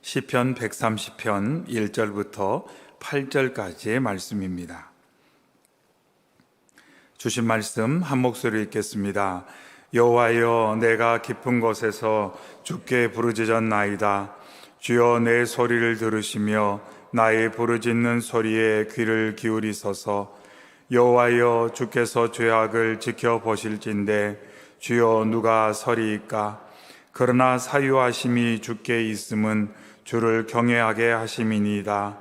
시편 130편 1절부터 8절까지의 말씀입니다. 주신 말씀 한 목소리 읽겠습니다. 여호와여, 내가 깊은 곳에서 주께 부르짖었나이다. 주여, 내 소리를 들으시며 나의 부르짖는 소리에 귀를 기울이소서. 여호와여, 주께서 죄악을 지켜보실진대 주여, 누가 서리이까? 그러나 사유하심이 주께 있음은 주를 경외하게 하심이니이다.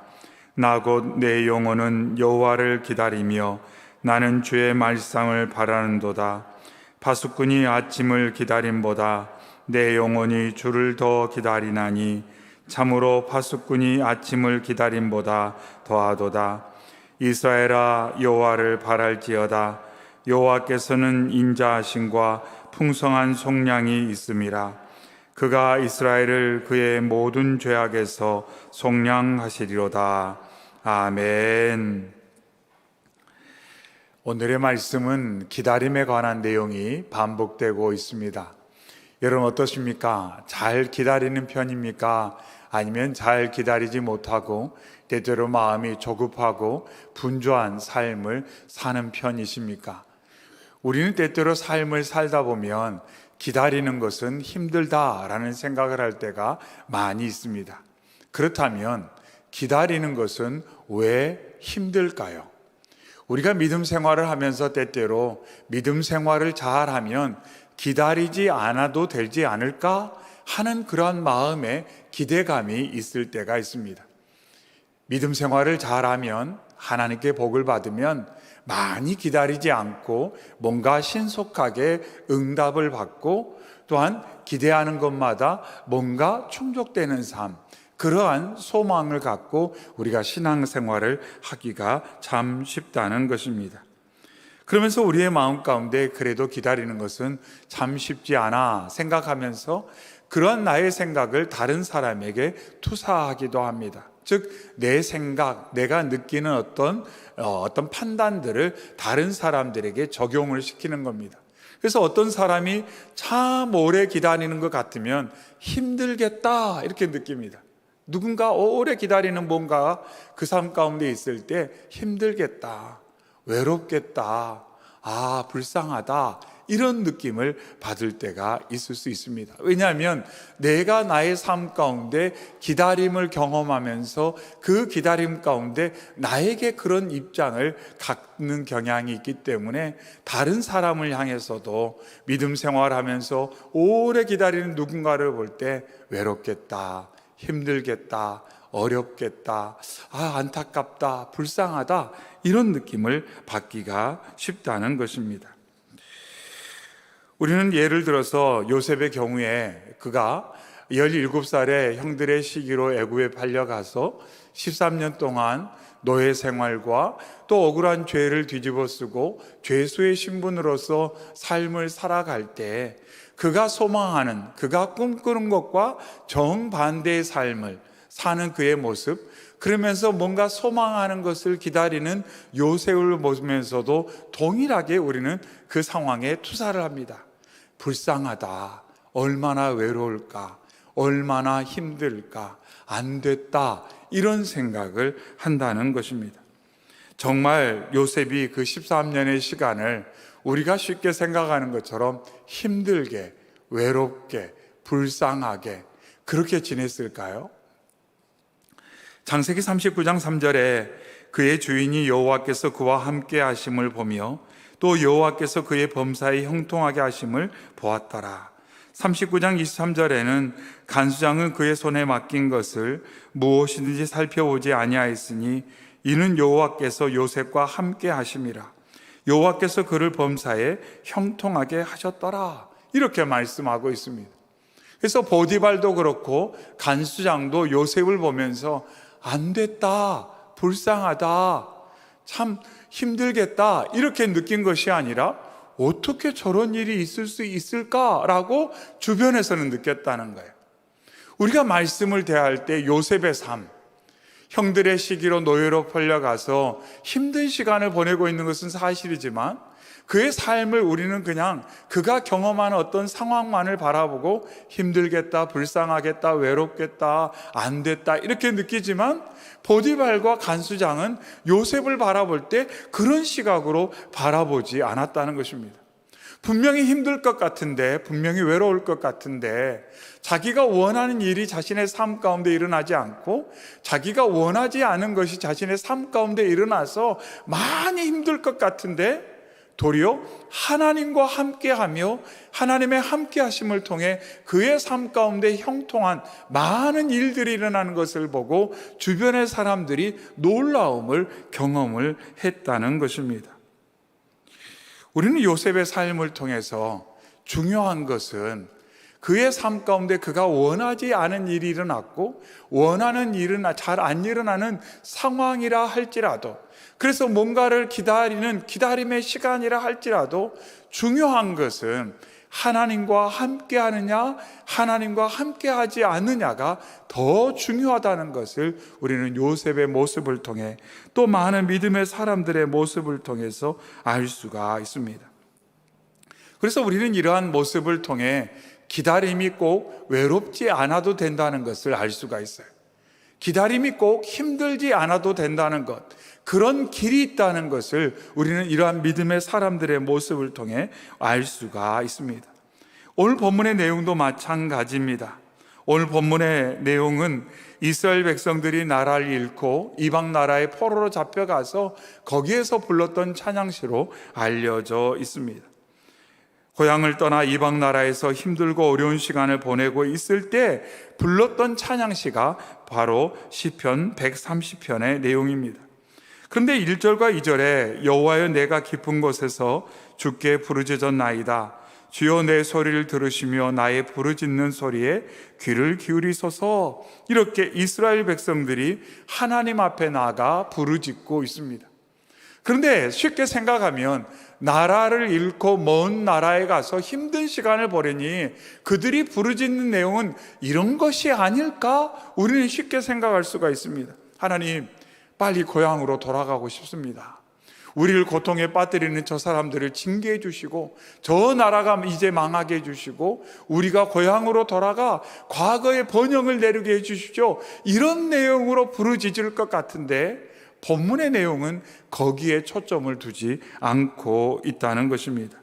나 곧 내 영혼은 여호와를 기다리며 나는 주의 말씀을 바라는도다. 파수꾼이 아침을 기다림보다 내 영혼이 주를 더 기다리나니 참으로 파수꾼이 아침을 기다림보다 더하도다. 이스라엘아, 여호와를 바랄지어다. 여호와께서는 인자하심과 풍성한 속량이 있음이라. 그가 이스라엘을 그의 모든 죄악에서 속량하시리로다. 아멘. 오늘의 말씀은 기다림에 관한 내용이 반복되고 있습니다. 여러분 어떠십니까? 잘 기다리는 편입니까? 아니면 잘 기다리지 못하고 때때로 마음이 조급하고 분주한 삶을 사는 편이십니까? 우리는 때때로 삶을 살다 보면 기다리는 것은 힘들다라는 생각을 할 때가 많이 있습니다. 그렇다면 기다리는 것은 왜 힘들까요? 우리가 믿음 생활을 하면서 때때로 믿음 생활을 잘하면 기다리지 않아도 되지 않을까 하는 그러한 마음의 기대감이 있을 때가 있습니다. 믿음 생활을 잘하면, 하나님께 복을 받으면 많이 기다리지 않고 뭔가 신속하게 응답을 받고 또한 기대하는 것마다 뭔가 충족되는 삶, 그러한 소망을 갖고 우리가 신앙생활을 하기가 참 쉽다는 것입니다. 그러면서 우리의 마음 가운데 그래도 기다리는 것은 참 쉽지 않아 생각하면서 그런 나의 생각을 다른 사람에게 투사하기도 합니다. 즉, 내 생각, 내가 느끼는 어떤 판단들을 다른 사람들에게 적용을 시키는 겁니다. 그래서 어떤 사람이 참 오래 기다리는 것 같으면 힘들겠다 이렇게 느낍니다. 누군가 오래 기다리는 뭔가 그 삶 가운데 있을 때 힘들겠다, 외롭겠다, 불쌍하다 이런 느낌을 받을 때가 있을 수 있습니다. 왜냐하면 내가 나의 삶 가운데 기다림을 경험하면서 그 기다림 가운데 나에게 그런 입장을 갖는 경향이 있기 때문에 다른 사람을 향해서도 믿음 생활하면서 오래 기다리는 누군가를 볼 때 외롭겠다, 힘들겠다, 어렵겠다, 안타깝다, 불쌍하다 이런 느낌을 받기가 쉽다는 것입니다. 우리는 예를 들어서 요셉의 경우에 그가 17살에 형들의 시기로 애굽에 팔려가서 13년 동안 노예 생활과 또 억울한 죄를 뒤집어쓰고 죄수의 신분으로서 삶을 살아갈 때 그가 소망하는, 그가 꿈꾸는 것과 정반대의 삶을 사는 그의 모습, 그러면서 뭔가 소망하는 것을 기다리는 요셉을 보면서도 동일하게 우리는 그 상황에 투사를 합니다. 불쌍하다, 얼마나 외로울까, 얼마나 힘들까, 안 됐다 이런 생각을 한다는 것입니다. 정말 요셉이 그 13년의 시간을 우리가 쉽게 생각하는 것처럼 힘들게, 외롭게, 불쌍하게 그렇게 지냈을까요? 창세기 39장 3절에 그의 주인이 여호와께서 그와 함께 하심을 보며 또 여호와께서 그의 범사에 형통하게 하심을 보았더라. 39장 23절에는 간수장은 그의 손에 맡긴 것을 무엇이든지 살펴보지 아니하였으니 이는 여호와께서 요셉과 함께 하심이라. 여호와께서 그를 범사에 형통하게 하셨더라. 이렇게 말씀하고 있습니다. 그래서 보디발도 그렇고 간수장도 요셉을 보면서 안 됐다, 불쌍하다, 참 힘들겠다 이렇게 느낀 것이 아니라 어떻게 저런 일이 있을 수 있을까라고 주변에서는 느꼈다는 거예요. 우리가 말씀을 대할 때 요셉의 삶, 형들의 시기로 노예로 팔려가서 힘든 시간을 보내고 있는 것은 사실이지만 그의 삶을 우리는 그냥 그가 경험하는 어떤 상황만을 바라보고 힘들겠다, 불쌍하겠다, 외롭겠다, 안 됐다 이렇게 느끼지만 보디발과 간수장은 요셉을 바라볼 때 그런 시각으로 바라보지 않았다는 것입니다. 분명히 힘들 것 같은데, 분명히 외로울 것 같은데 자기가 원하는 일이 자신의 삶 가운데 일어나지 않고 자기가 원하지 않은 것이 자신의 삶 가운데 일어나서 많이 힘들 것 같은데 도리어 하나님과 함께하며 하나님의 함께하심을 통해 그의 삶 가운데 형통한 많은 일들이 일어나는 것을 보고 주변의 사람들이 놀라움을 경험을 했다는 것입니다. 우리는 요셉의 삶을 통해서 중요한 것은 그의 삶 가운데 그가 원하지 않은 일이 일어났고 원하는 일은 잘 안 일어나는 상황이라 할지라도, 그래서 뭔가를 기다리는 기다림의 시간이라 할지라도 중요한 것은 하나님과 함께 하느냐 하나님과 함께 하지 않느냐가 더 중요하다는 것을 우리는 요셉의 모습을 통해 또 많은 믿음의 사람들의 모습을 통해서 알 수가 있습니다. 그래서 우리는 이러한 모습을 통해 기다림이 꼭 외롭지 않아도 된다는 것을 알 수가 있어요. 기다림이 꼭 힘들지 않아도 된다는 것, 그런 길이 있다는 것을 우리는 이러한 믿음의 사람들의 모습을 통해 알 수가 있습니다. 오늘 본문의 내용도 마찬가지입니다. 오늘 본문의 내용은 이스라엘 백성들이 나라를 잃고 이방 나라의 포로로 잡혀가서 거기에서 불렀던 찬양시로 알려져 있습니다. 고향을 떠나 이방 나라에서 힘들고 어려운 시간을 보내고 있을 때 불렀던 찬양시가 바로 시편 130편의 내용입니다. 그런데 1절과 2절에 여호와여 내가 깊은 곳에서 주께 부르짖었나이다. 주여 내 소리를 들으시며 나의 부르짖는 소리에 귀를 기울이소서. 이렇게 이스라엘 백성들이 하나님 앞에 나아가 부르짖고 있습니다. 그런데 쉽게 생각하면 나라를 잃고 먼 나라에 가서 힘든 시간을 보내니 그들이 부르짖는 내용은 이런 것이 아닐까? 우리는 쉽게 생각할 수가 있습니다. 하나님, 빨리 고향으로 돌아가고 싶습니다. 우리를 고통에 빠뜨리는 저 사람들을 징계해 주시고 저 나라가 이제 망하게 해주시고 우리가 고향으로 돌아가 과거의 번영을 내리게 해주십시오. 이런 내용으로 부르짖을 것 같은데 본문의 내용은 거기에 초점을 두지 않고 있다는 것입니다.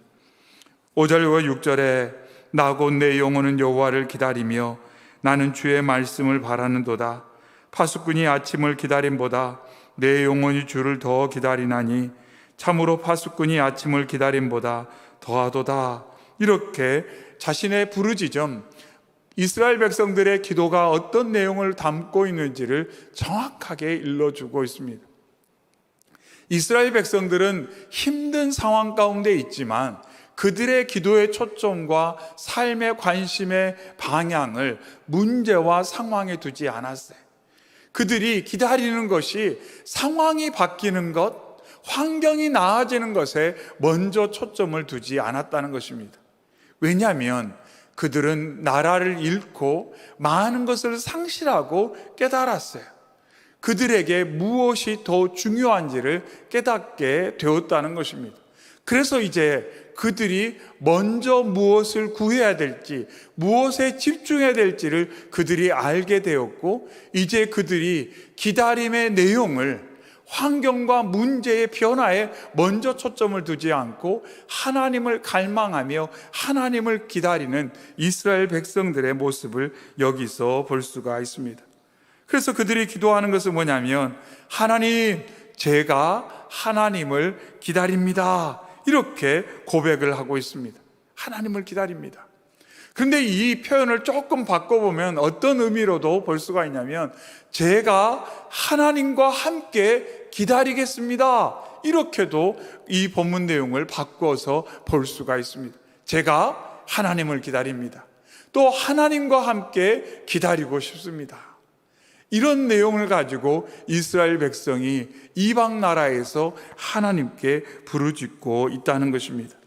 5절과 6절에 나 곧 내 영혼은 여호와를 기다리며 나는 주의 말씀을 바라는도다. 파수꾼이 아침을 기다림보다 내 영혼이 주를 더 기다리나니 참으로 파수꾼이 아침을 기다림보다 더하도다. 이렇게 자신의 부르짖음, 이스라엘 백성들의 기도가 어떤 내용을 담고 있는지를 정확하게 일러주고 있습니다. 이스라엘 백성들은 힘든 상황 가운데 있지만 그들의 기도의 초점과 삶의 관심의 방향을 문제와 상황에 두지 않았어요. 그들이 기다리는 것이 상황이 바뀌는 것, 환경이 나아지는 것에 먼저 초점을 두지 않았다는 것입니다. 왜냐하면 그들은 나라를 잃고 많은 것을 상실하고 깨달았어요. 그들에게 무엇이 더 중요한지를 깨닫게 되었다는 것입니다. 그래서 이제 그들이 먼저 무엇을 구해야 될지, 무엇에 집중해야 될지를 그들이 알게 되었고, 이제 그들이 기다림의 내용을 환경과 문제의 변화에 먼저 초점을 두지 않고 하나님을 갈망하며 하나님을 기다리는 이스라엘 백성들의 모습을 여기서 볼 수가 있습니다. 그래서 그들이 기도하는 것은 뭐냐면 하나님, 제가 하나님을 기다립니다. 이렇게 고백을 하고 있습니다. 하나님을 기다립니다. 그런데 이 표현을 조금 바꿔보면 어떤 의미로도 볼 수가 있냐면 제가 하나님과 함께 기다리겠습니다. 이렇게도 이 본문 내용을 바꿔서 볼 수가 있습니다. 제가 하나님을 기다립니다. 또 하나님과 함께 기다리고 싶습니다. 이런 내용을 가지고 이스라엘 백성이 이방 나라에서 하나님께 부르짖고 있다는 것입니다.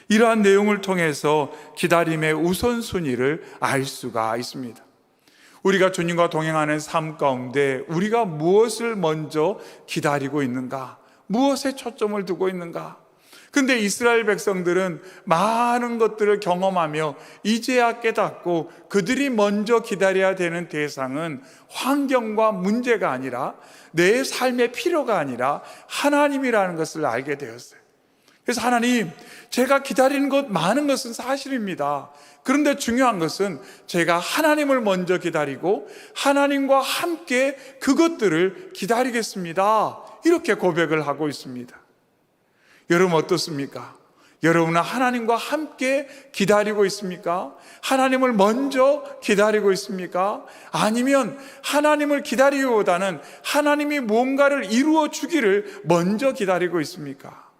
이러한 내용을 통해서 기다림의 우선순위를 알 수가 있습니다. 우리가 주님과 동행하는 삶 가운데 우리가 무엇을 먼저 기다리고 있는가? 무엇에 초점을 두고 있는가? 근데 이스라엘 백성들은 많은 것들을 경험하며 이제야 깨닫고 그들이 먼저 기다려야 되는 대상은 환경과 문제가 아니라 내 삶의 필요가 아니라 하나님이라는 것을 알게 되었어요. 그래서 하나님, 제가 기다리는 것 많은 것은 사실입니다. 그런데 중요한 것은 제가 하나님을 먼저 기다리고 하나님과 함께 그것들을 기다리겠습니다. 이렇게 고백을 하고 있습니다. 여러분 어떻습니까? 여러분은 하나님과 함께 기다리고 있습니까? 하나님을 먼저 기다리고 있습니까? 아니면 하나님을 기다리기보다는 하나님이 뭔가를 이루어 주기를 먼저 기다리고 있습니까?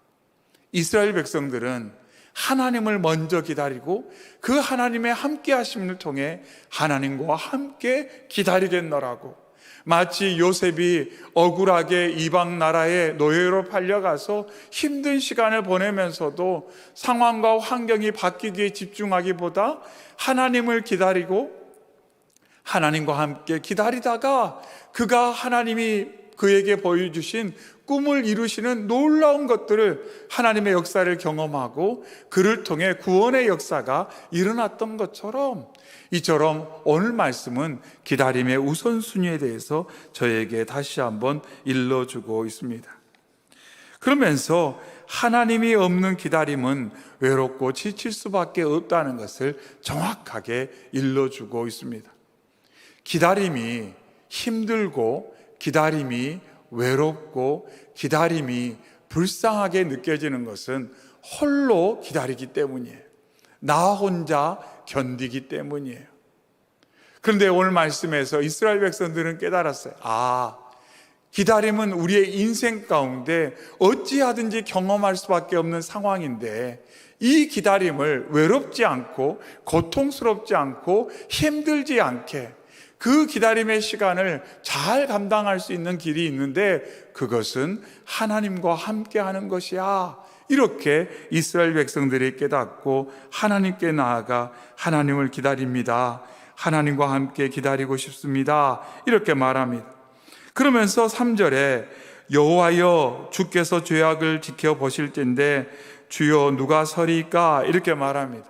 이스라엘 백성들은 하나님을 먼저 기다리고 그 하나님의 함께 하심을 통해 하나님과 함께 기다리겠노라고, 마치 요셉이 억울하게 이방 나라의 노예로 팔려가서 힘든 시간을 보내면서도 상황과 환경이 바뀌기에 집중하기보다 하나님을 기다리고 하나님과 함께 기다리다가 그가 하나님이 그에게 보여주신 꿈을 이루시는 놀라운 것들을, 하나님의 역사를 경험하고 그를 통해 구원의 역사가 일어났던 것처럼, 이처럼 오늘 말씀은 기다림의 우선순위에 대해서 저에게 다시 한번 일러주고 있습니다. 그러면서 하나님이 없는 기다림은 외롭고 지칠 수밖에 없다는 것을 정확하게 일러주고 있습니다. 기다림이 힘들고 기다림이 외롭고 기다림이 불쌍하게 느껴지는 것은 홀로 기다리기 때문이에요. 나 혼자 견디기 때문이에요. 그런데 오늘 말씀에서 이스라엘 백성들은 깨달았어요. 기다림은 우리의 인생 가운데 어찌하든지 경험할 수밖에 없는 상황인데, 이 기다림을 외롭지 않고 고통스럽지 않고 힘들지 않게 그 기다림의 시간을 잘 감당할 수 있는 길이 있는데 그것은 하나님과 함께 하는 것이야. 이렇게 이스라엘 백성들이 깨닫고 하나님께 나아가 하나님을 기다립니다. 하나님과 함께 기다리고 싶습니다. 이렇게 말합니다. 그러면서 3절에 여호와여 주께서 죄악을 지켜보실 텐데 주여 누가 서리까? 이렇게 말합니다.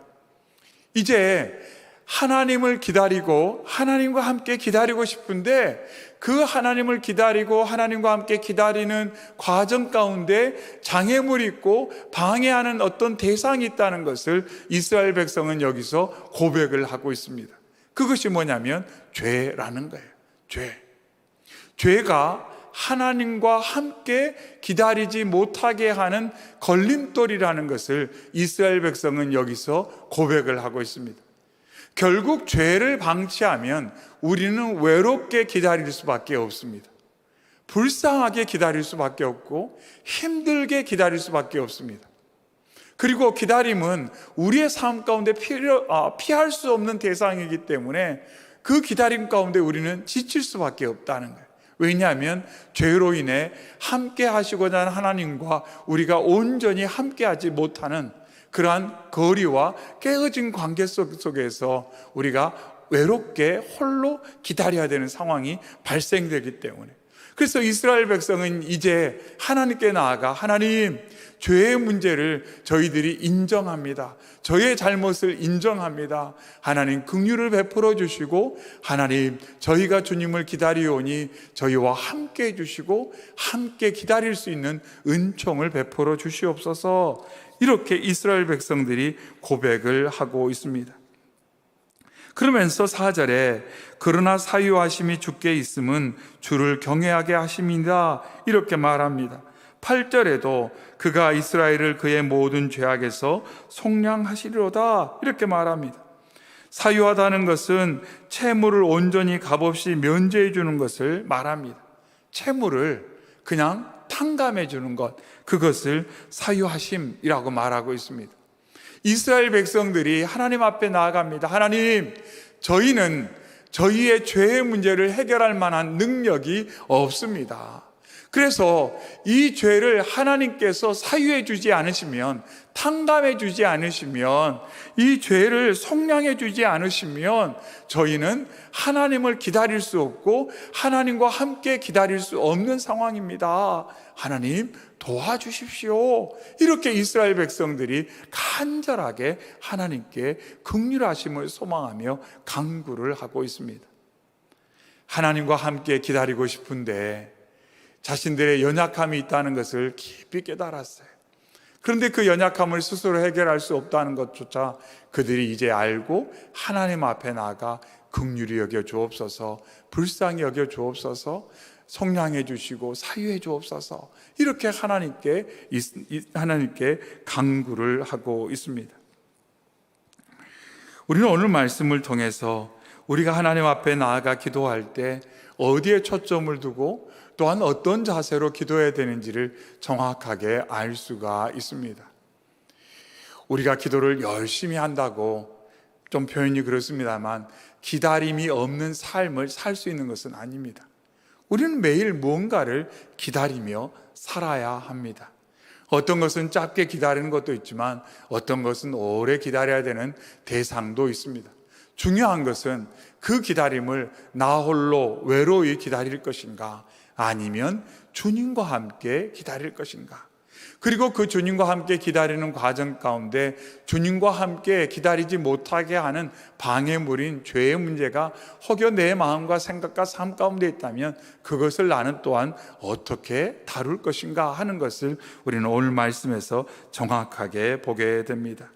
이제 하나님을 기다리고 하나님과 함께 기다리고 싶은데 그 하나님을 기다리고 하나님과 함께 기다리는 과정 가운데 장애물이 있고 방해하는 어떤 대상이 있다는 것을 이스라엘 백성은 여기서 고백을 하고 있습니다. 그것이 뭐냐면 죄라는 거예요. 죄가 하나님과 함께 기다리지 못하게 하는 걸림돌이라는 것을 이스라엘 백성은 여기서 고백을 하고 있습니다. 결국 죄를 방치하면 우리는 외롭게 기다릴 수밖에 없습니다. 불쌍하게 기다릴 수밖에 없고 힘들게 기다릴 수밖에 없습니다. 그리고 기다림은 우리의 삶 가운데 피할 수 없는 대상이기 때문에 그 기다림 가운데 우리는 지칠 수밖에 없다는 거예요. 왜냐하면 죄로 인해 함께 하시고자 하는 하나님과 우리가 온전히 함께 하지 못하는 그러한 거리와 깨어진 관계 속에서 우리가 외롭게 홀로 기다려야 되는 상황이 발생되기 때문에, 그래서 이스라엘 백성은 이제 하나님께 나아가 하나님, 죄의 문제를 저희들이 인정합니다. 저의 잘못을 인정합니다. 하나님 긍휼을 베풀어 주시고 하나님 저희가 주님을 기다리오니 저희와 함께 해주시고 함께 기다릴 수 있는 은총을 베풀어 주시옵소서. 이렇게 이스라엘 백성들이 고백을 하고 있습니다. 그러면서 4절에 그러나 사유하심이 주께 있음은 주를 경외하게 하심이다 이렇게 말합니다. 8절에도 그가 이스라엘을 그의 모든 죄악에서 속량하시리로다 이렇게 말합니다. 사유하다는 것은 채무를 온전히 값없이 면제해 주는 것을 말합니다. 채무를 그냥 탕감해 주는 것, 그것을 사유하심이라고 말하고 있습니다. 이스라엘 백성들이 하나님 앞에 나아갑니다. 하나님, 저희는 저희의 죄의 문제를 해결할 만한 능력이 없습니다. 그래서 이 죄를 하나님께서 사유해 주지 않으시면, 탕감해 주지 않으시면, 이 죄를 속량해 주지 않으시면 저희는 하나님을 기다릴 수 없고 하나님과 함께 기다릴 수 없는 상황입니다. 하나님 도와주십시오. 이렇게 이스라엘 백성들이 간절하게 하나님께 긍휼하심을 소망하며 간구를 하고 있습니다. 하나님과 함께 기다리고 싶은데 자신들의 연약함이 있다는 것을 깊이 깨달았어요. 그런데 그 연약함을 스스로 해결할 수 없다는 것조차 그들이 이제 알고 하나님 앞에 나아가 긍휼히 여겨 주옵소서, 불쌍히 여겨 주옵소서, 속량해 주시고 사유해 주옵소서, 이렇게 하나님께 간구를 하고 있습니다. 우리는 오늘 말씀을 통해서 우리가 하나님 앞에 나아가 기도할 때 어디에 초점을 두고 또한 어떤 자세로 기도해야 되는지를 정확하게 알 수가 있습니다. 우리가 기도를 열심히 한다고, 좀 표현이 그렇습니다만, 기다림이 없는 삶을 살 수 있는 것은 아닙니다. 우리는 매일 무언가를 기다리며 살아야 합니다. 어떤 것은 짧게 기다리는 것도 있지만 어떤 것은 오래 기다려야 되는 대상도 있습니다. 중요한 것은 그 기다림을 나 홀로 외로이 기다릴 것인가, 아니면 주님과 함께 기다릴 것인가. 그리고 그 주님과 함께 기다리는 과정 가운데 주님과 함께 기다리지 못하게 하는 방해물인 죄의 문제가 혹여 내 마음과 생각과 삶 가운데 있다면 그것을 나는 또한 어떻게 다룰 것인가 하는 것을 우리는 오늘 말씀에서 정확하게 보게 됩니다.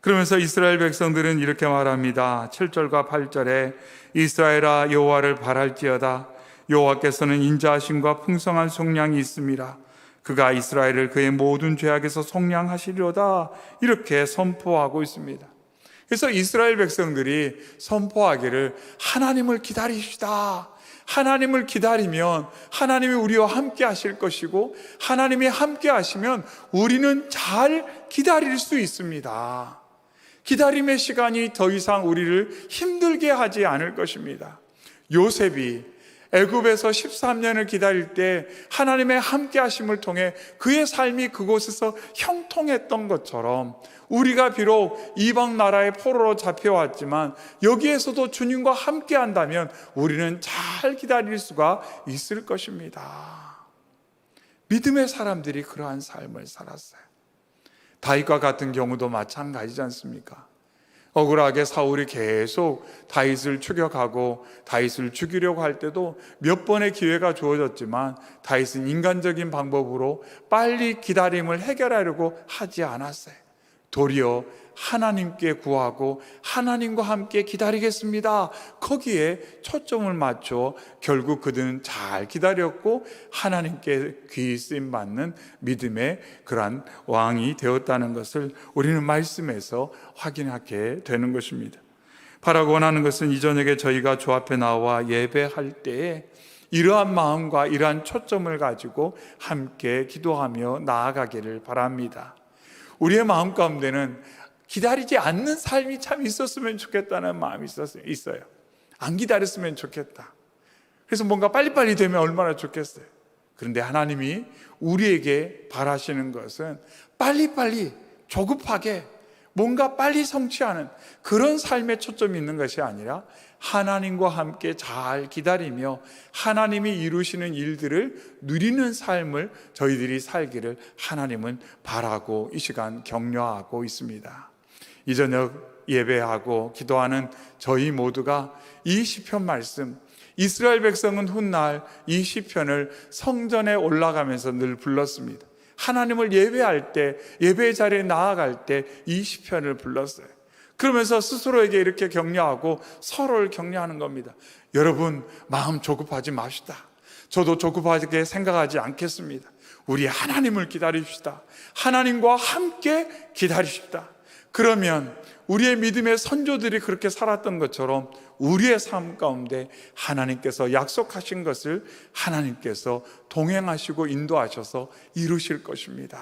그러면서 이스라엘 백성들은 이렇게 말합니다. 7절과 8절에 이스라엘아 여호와를 바랄지어다. 여호와께서는 인자하심과 풍성한 속량이 있음이라. 그가 이스라엘을 그의 모든 죄악에서 속량하시리로다. 이렇게 선포하고 있습니다. 그래서 이스라엘 백성들이 선포하기를 하나님을 기다리시다. 하나님을 기다리면 하나님이 우리와 함께 하실 것이고 하나님이 함께 하시면 우리는 잘 기다릴 수 있습니다. 기다림의 시간이 더 이상 우리를 힘들게 하지 않을 것입니다. 요셉이 애굽에서 13년을 기다릴 때 하나님의 함께 하심을 통해 그의 삶이 그곳에서 형통했던 것처럼 우리가 비록 이방 나라의 포로로 잡혀왔지만 여기에서도 주님과 함께 한다면 우리는 잘 기다릴 수가 있을 것입니다. 믿음의 사람들이 그러한 삶을 살았어요. 다윗과 같은 경우도 마찬가지지 않습니까? 억울하게 사울이 계속 다윗을 추격하고 다윗을 죽이려고 할 때도 몇 번의 기회가 주어졌지만 다윗은 인간적인 방법으로 빨리 기다림을 해결하려고 하지 않았어요. 도리어 하나님께 구하고 하나님과 함께 기다리겠습니다. 거기에 초점을 맞춰 결국 그들은 잘 기다렸고 하나님께 귀 쓰임 받는 믿음의 그러한 왕이 되었다는 것을 우리는 말씀에서 확인하게 되는 것입니다. 바라고 원하는 것은 이 저녁에 저희가 주 앞에 나와 예배할 때에 이러한 마음과 이러한 초점을 가지고 함께 기도하며 나아가기를 바랍니다. 우리의 마음 가운데는 기다리지 않는 삶이 참 있었으면 좋겠다는 마음이 있어요. 안 기다렸으면 좋겠다. 그래서 뭔가 빨리빨리 되면 얼마나 좋겠어요. 그런데 하나님이 우리에게 바라시는 것은 빨리빨리 조급하게 뭔가 빨리 성취하는 그런 삶에 초점이 있는 것이 아니라 하나님과 함께 잘 기다리며 하나님이 이루시는 일들을 누리는 삶을 저희들이 살기를 하나님은 바라고 이 시간 격려하고 있습니다. 이 저녁 예배하고 기도하는 저희 모두가 이 시편 말씀, 이스라엘 백성은 훗날 이 시편을 성전에 올라가면서 늘 불렀습니다. 하나님을 예배할 때, 예배 자리에 나아갈 때 이 시편을 불렀어요. 그러면서 스스로에게 이렇게 격려하고 서로를 격려하는 겁니다. 여러분, 마음 조급하지 맙시다. 저도 조급하게 생각하지 않겠습니다. 우리 하나님을 기다립시다. 하나님과 함께 기다리십시다. 그러면 우리의 믿음의 선조들이 그렇게 살았던 것처럼 우리의 삶 가운데 하나님께서 약속하신 것을 하나님께서 동행하시고 인도하셔서 이루실 것입니다.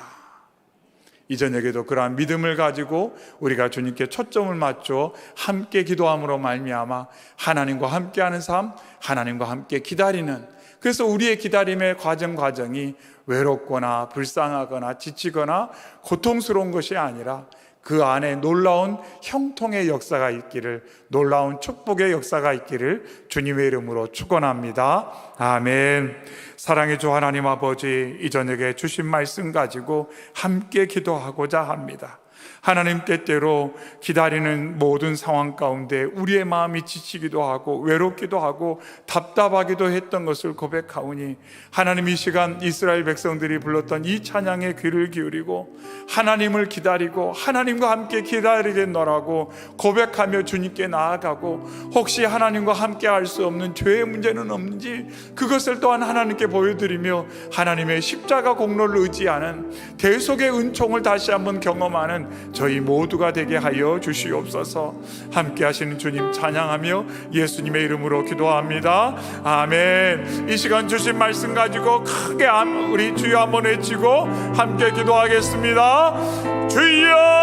이 저녁에도 그러한 믿음을 가지고 우리가 주님께 초점을 맞춰 함께 기도함으로 말미암아 하나님과 함께하는 삶, 하나님과 함께 기다리는 그래서 우리의 기다림의 과정이 외롭거나 불쌍하거나 지치거나 고통스러운 것이 아니라 그 안에 놀라운 형통의 역사가 있기를, 놀라운 축복의 역사가 있기를 주님의 이름으로 축원합니다. 아멘. 사랑의 주 하나님 아버지, 이 저녁에 주신 말씀 가지고 함께 기도하고자 합니다. 하나님, 때때로 기다리는 모든 상황 가운데 우리의 마음이 지치기도 하고 외롭기도 하고 답답하기도 했던 것을 고백하오니, 하나님, 이 시간 이스라엘 백성들이 불렀던 이 찬양에 귀를 기울이고 하나님을 기다리고 하나님과 함께 기다리겠노라고 고백하며 주님께 나아가고, 혹시 하나님과 함께 할 수 없는 죄의 문제는 없는지 그것을 또한 하나님께 보여드리며 하나님의 십자가 공로를 의지하는 대속의 은총을 다시 한번 경험하는 저희 모두가 되게 하여 주시옵소서. 함께 하시는 주님 찬양하며 예수님의 이름으로 기도합니다. 아멘. 이 시간 주신 말씀 가지고 크게 우리 주여 한번 외치고 함께 기도하겠습니다. 주여!